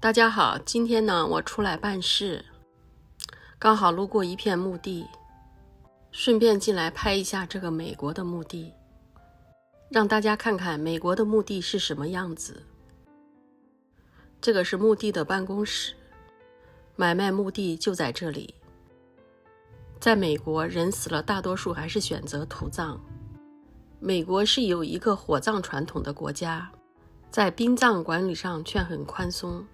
大家好，今天呢，我出来办事，刚好路过一片墓地，顺便进来拍一下这个美国的墓地，让大家看看美国的墓地是什么样子。这个是墓地的办公室，买卖墓地就在这里。在美国，人死了大多数还是选择土葬。美国是有一个火葬传统的国家，在殡葬管理上却很宽松，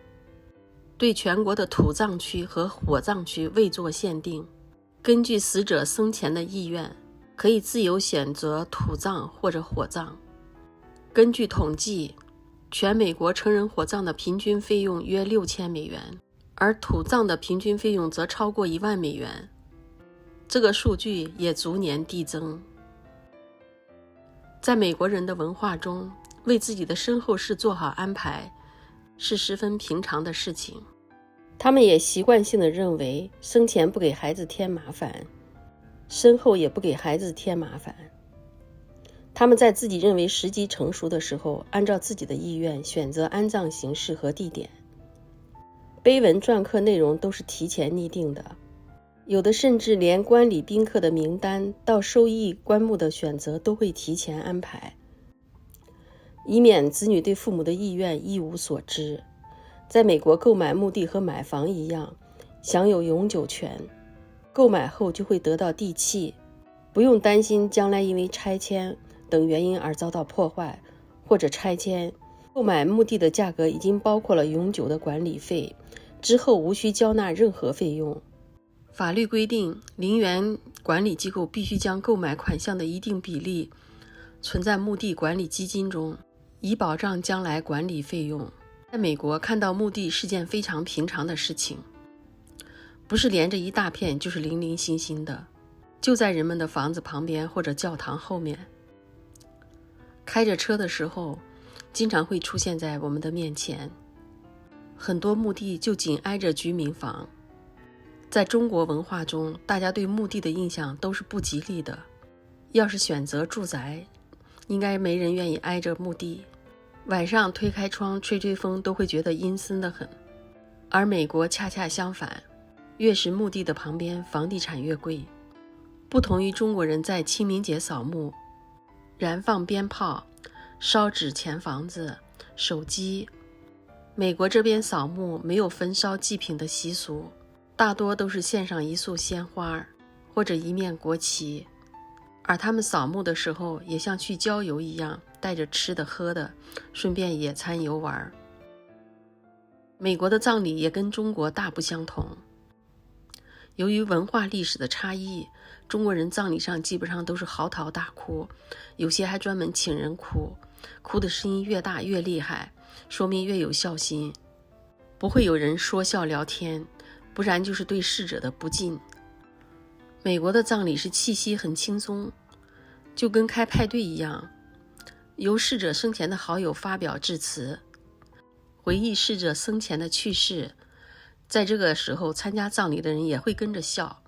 对全国的土葬区和火葬区未做限定，根据死者生前的意愿，可以自由选择土葬或者火葬。根据统计，全美国成人火葬的平均费用约$6000，而土葬的平均费用则超过$10000，这个数据也逐年递增。在美国人的文化中，为自己的身后事做好安排是十分平常的事情。他们也习惯性地认为，生前不给孩子添麻烦，身后也不给孩子添麻烦。他们在自己认为时机成熟的时候，按照自己的意愿选择安葬形式和地点。碑文篆刻内容都是提前拟定的，有的甚至连观礼宾客的名单到收益棺木的选择都会提前安排，以免子女对父母的意愿一无所知。在美国，购买墓地和买房一样，享有永久权，购买后就会得到地契，不用担心将来因为拆迁等原因而遭到破坏或者拆迁。购买墓地的价格已经包括了永久的管理费，之后无需交纳任何费用。法律规定，陵园管理机构必须将购买款项的一定比例存在墓地管理基金中，以保障将来管理费用。在美国，看到墓地是件非常平常的事情，不是连着一大片，就是零零星星的，就在人们的房子旁边或者教堂后面。开着车的时候，经常会出现在我们的面前。很多墓地就紧挨着居民房。在中国文化中，大家对墓地的印象都是不吉利的。要是选择住宅，应该没人愿意挨着墓地。晚上推开窗吹吹风都会觉得阴森得很。而美国恰恰相反，越是墓地的旁边，房地产越贵。不同于中国人在清明节扫墓，燃放鞭炮、烧纸钱房子、手机，美国这边扫墓没有焚烧祭品的习俗，大多都是献上一束鲜花或者一面国旗。而他们扫墓的时候也像去郊游一样，带着吃的喝的，顺便野餐游玩。美国的葬礼也跟中国大不相同。由于文化历史的差异，中国人葬礼上基本上都是嚎啕大哭，有些还专门请人哭，哭的声音越大越厉害，说明越有孝心。不会有人说笑聊天，不然就是对逝者的不敬。美国的葬礼是气息很轻松，就跟开派对一样，由逝者生前的好友发表致辞，回忆逝者生前的去世。在这个时候，参加葬礼的人也会跟着笑。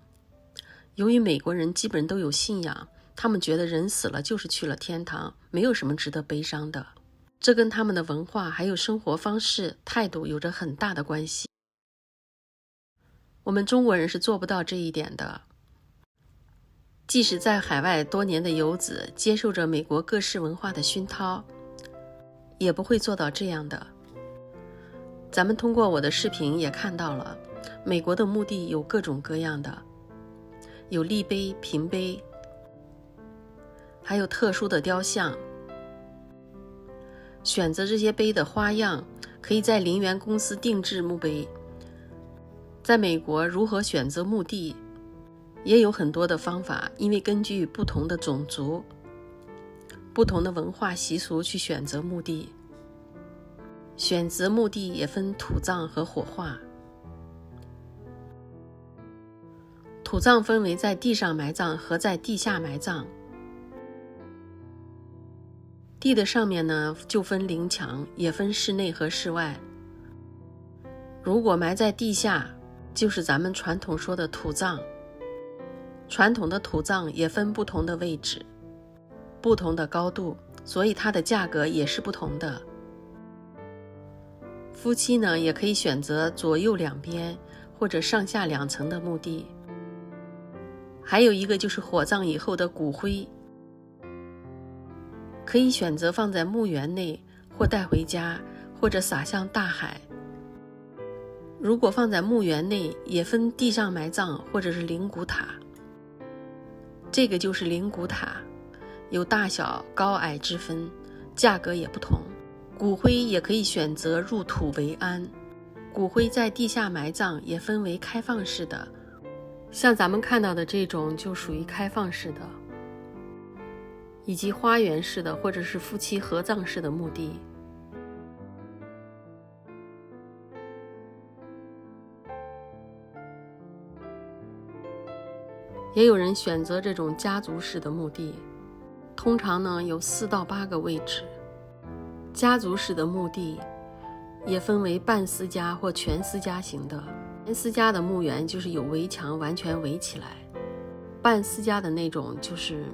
由于美国人基本都有信仰，他们觉得人死了就是去了天堂，没有什么值得悲伤的。这跟他们的文化还有生活方式、态度有着很大的关系。我们中国人是做不到这一点的。即使在海外多年的游子，接受着美国各式文化的熏陶，也不会做到这样的。咱们通过我的视频也看到了，美国的墓地有各种各样的，有立碑、平碑，还有特殊的雕像。选择这些碑的花样，可以在陵园公司定制墓碑。在美国，如何选择墓地也有很多的方法，因为根据不同的种族、不同的文化习俗去选择墓地。选择墓地也分土葬和火化。土葬分为在地上埋葬和在地下埋葬。地的上面呢，就分陵墙，也分室内和室外。如果埋在地下，就是咱们传统说的土葬。传统的土葬也分不同的位置、不同的高度，所以它的价格也是不同的。夫妻呢，也可以选择左右两边或者上下两层的墓地。还有一个就是火葬以后的骨灰，可以选择放在墓园内，或带回家，或者撒向大海。如果放在墓园内，也分地上埋葬或者是灵骨塔。这个就是灵骨塔，有大小高矮之分，价格也不同。骨灰也可以选择入土为安，骨灰在地下埋葬也分为开放式的，像咱们看到的这种就属于开放式的，以及花园式的或者是夫妻合葬式的墓地。也有人选择这种家族式的墓地，通常呢有4到8个位置。家族式的墓地也分为半私家或全私家型的。全私家的墓园就是有围墙完全围起来，半私家的那种就是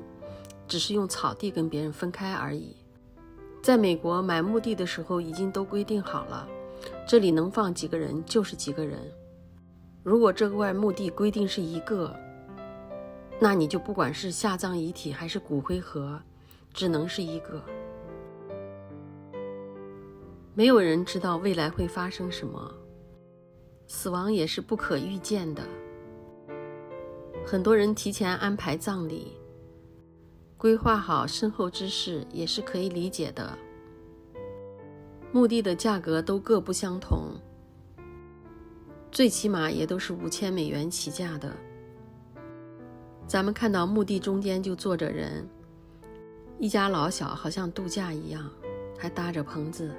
只是用草地跟别人分开而已。在美国买墓地的时候已经都规定好了，这里能放几个人就是几个人。如果这块墓地规定是1个，那你就不管是下葬遗体还是骨灰盒，只能是1个。没有人知道未来会发生什么，死亡也是不可预见的。很多人提前安排葬礼，规划好身后之事也是可以理解的。墓地的价格都各不相同，最起码也都是$5000起价的。咱们看到墓地中间就坐着人，一家老小好像度假一样，还搭着棚子。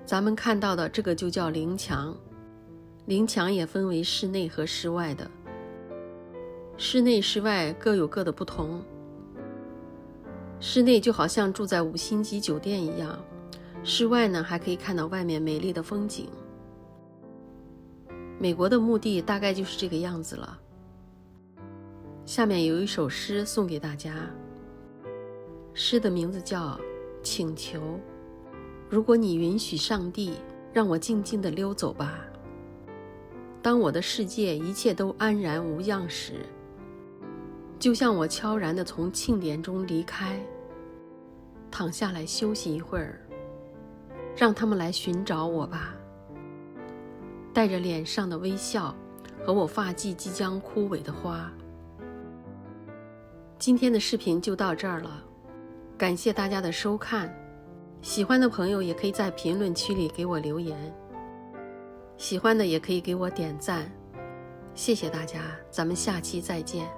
咱们看到的这个就叫灵墙，灵墙也分为室内和室外的，室内室外各有各的不同。室内就好像住在5星级酒店一样，室外呢还可以看到外面美丽的风景。美国的墓地大概就是这个样子了。下面有一首诗送给大家，诗的名字叫《请求》。如果你允许上帝让我静静地溜走吧，当我的世界一切都安然无恙时，就像我悄然地从庆典中离开，躺下来休息一会儿，让他们来寻找我吧，带着脸上的微笑和我发髻即将枯萎的花。今天的视频就到这儿了，感谢大家的收看。喜欢的朋友也可以在评论区里给我留言，喜欢的也可以给我点赞。谢谢大家，咱们下期再见。